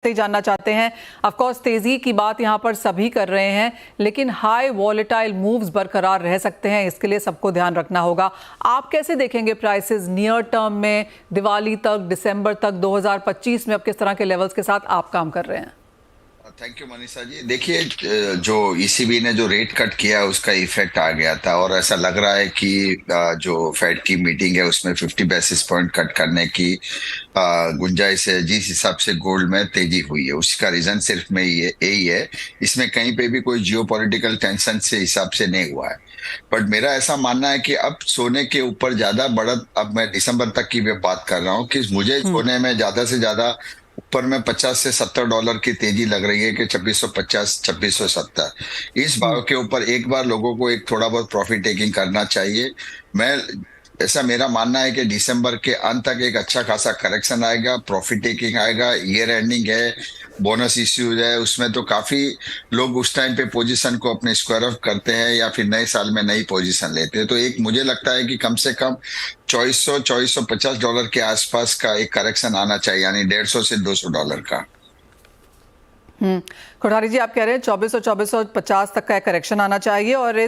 से जानना चाहते हैं। ऑफ कोर्स तेजी की बात यहां पर सभी कर रहे हैं, लेकिन हाई वॉलेटाइल मूव्स बरकरार रह सकते हैं, इसके लिए सबको ध्यान रखना होगा। आप कैसे देखेंगे प्राइसेस नियर टर्म में, दिवाली तक, दिसंबर तक, 2025 में अब किस तरह के लेवल्स के साथ आप काम कर रहे हैं? Thank you Manisha ji. देखिए, जो ईसीबी ने जो रेट कट किया उसका इफेक्ट आ गया था और ऐसा लग रहा है कि जो फेड की मीटिंग है उसमें 50 बेसिस पॉइंट कट करने की गुंजाइश है। जिस हिसाब से गोल्ड में तेजी हुई है उसका रीजन सिर्फ में ये यही है, इसमें कहीं पे भी कोई जियोपॉलिटिकल टेंशन से हिसाब से नहीं हुआ है। बट मेरा ऐसा मानना है कि अब सोने के ऊपर ज्यादा बढ़त, अब मैं दिसंबर तक की बात कर रहा हूँ कि मुझे सोने में ज्यादा से ज्यादा ऊपर में 50 से $70 की तेजी लग रही है कि 2650 2670 इस भाव के ऊपर एक बार लोगों को एक थोड़ा बहुत प्रॉफिट टेकिंग करना चाहिए। मैं ऐसा मेरा मानना है कि दिसंबर के अंत तक एक अच्छा खासा करेक्शन आएगा, प्रॉफिट टेकिंग आएगा, ईयर एंडिंग है, बोनस इश्यूज है, उसमें तो काफी लोग उस टाइम पे पोजीशन को अपने स्क्वायर ऑफ करते हैं या फिर नए साल में नई पोजीशन लेते हैं। तो एक मुझे लगता है कि कम से कम $2450 के आसपास का एक करेक्शन आना चाहिए, यानी $150 से $200 का। कोठारी जी, आप कह रहे हैं 2450 तक का करेक्शन आना चाहिए और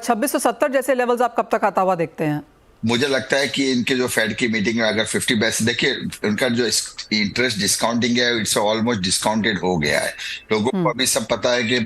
2670 जैसे लेवल्स आप कब तक आता हुआ देखते हैं? मुझे लगता है कि इनके जो फेड की मीटिंग में अगर 50 बेस, देखिए उनका जो इंटरेस्ट डिस्काउंटिंग है इट्स ऑलमोस्ट डिस्काउंटेड हो गया है। लोगों को अभी सब पता है कि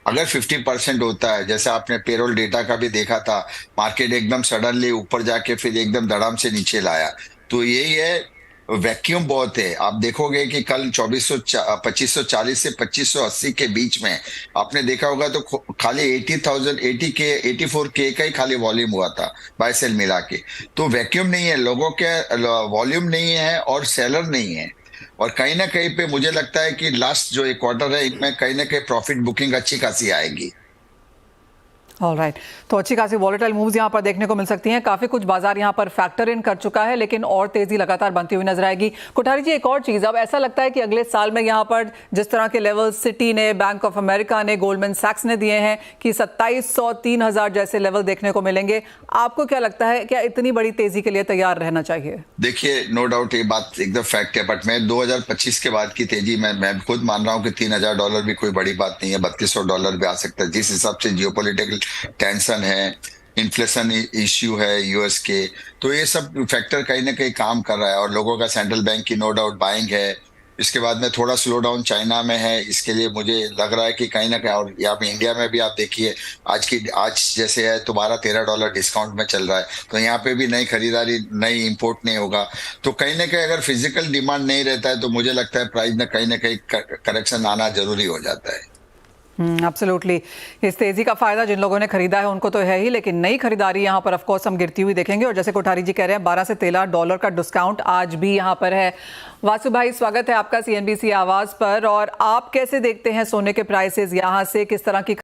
अगर 50% होता है, जैसे आपने पेरोल डेटा का भी देखा था, मार्केट एकदम सडनली ऊपर जाके फिर एकदम धड़ाम से नीचे लाया, तो यही है, वैक्यूम बहुत है। आप देखोगे कि कल 2540 से 2580 के बीच में आपने देखा होगा तो खाली 80,000 84K का ही खाली वॉल्यूम हुआ था बाय सेल मिला के। तो वैक्यूम नहीं है, लोगों के वॉल्यूम नहीं है और सेलर नहीं है। और कहीं ना कहीं पे मुझे लगता है कि लास्ट जो एक क्वार्टर है इनमें कहीं ना कहीं प्रॉफिट बुकिंग अच्छी खासी आएगी। ऑलराइट, तो अच्छी खासी वॉलेटाइल मूव्स यहां पर देखने को मिल सकती हैं। काफी कुछ बाजार यहां पर फैक्टर इन कर चुका है, लेकिन और तेजी लगातार बनती हुई नजर आएगी। कोठारी जी, एक और चीज, अब ऐसा लगता है कि अगले साल में यहां पर जिस तरह के लेवल सिटी ने, बैंक ऑफ अमेरिका ने, गोल्डमैन सैक्स ने दिए हैं कि 2700 3000 जैसे लेवल देखने को मिलेंगे, आपको क्या लगता है, क्या इतनी बड़ी तेजी के लिए तैयार रहना चाहिए? देखिए, नो डाउट ये बात एकदम फैक्ट है, बट मैं 2025 के बाद की तेजी मैं खुद मान रहा हूँ कि $3000 भी कोई बड़ी बात नहीं है, $3200 भी आ सकता है। जिस हिसाब से जियोपॉलिटिकल टेंशन है, इन्फ्लेशन इश्यू है यूएस के, तो ये सब फैक्टर कहीं ना कहीं काम कर रहा है और लोगों का सेंट्रल बैंक की नो डाउट बाइंग है। इसके बाद में थोड़ा स्लो डाउन चाइना में है, इसके लिए मुझे लग रहा है कि कहीं ना कहीं, और यहाँ पे इंडिया में भी आप देखिए आज जैसे है तो $12-13 डिस्काउंट में चल रहा है, तो यहाँ पे भी नई खरीदारी, नई इंपोर्ट नहीं होगा। तो कहीं ना कहीं अगर फिजिकल डिमांड नहीं रहता है तो मुझे लगता है प्राइस में कहीं ना कहीं करेक्शन आना जरूरी हो जाता है। एब्सोल्युटली। इस तेजी का फायदा जिन लोगों ने खरीदा है उनको तो है ही, लेकिन नई खरीदारी यहां पर ऑफ कोर्स हम गिरती हुई देखेंगे। और जैसे कोठारी जी कह रहे हैं, $12 से $13 का डिस्काउंट आज भी यहां पर है। वासु भाई, स्वागत है आपका CNBC आवाज पर। और आप कैसे देखते हैं सोने के प्राइसेस, यहां से किस तरह की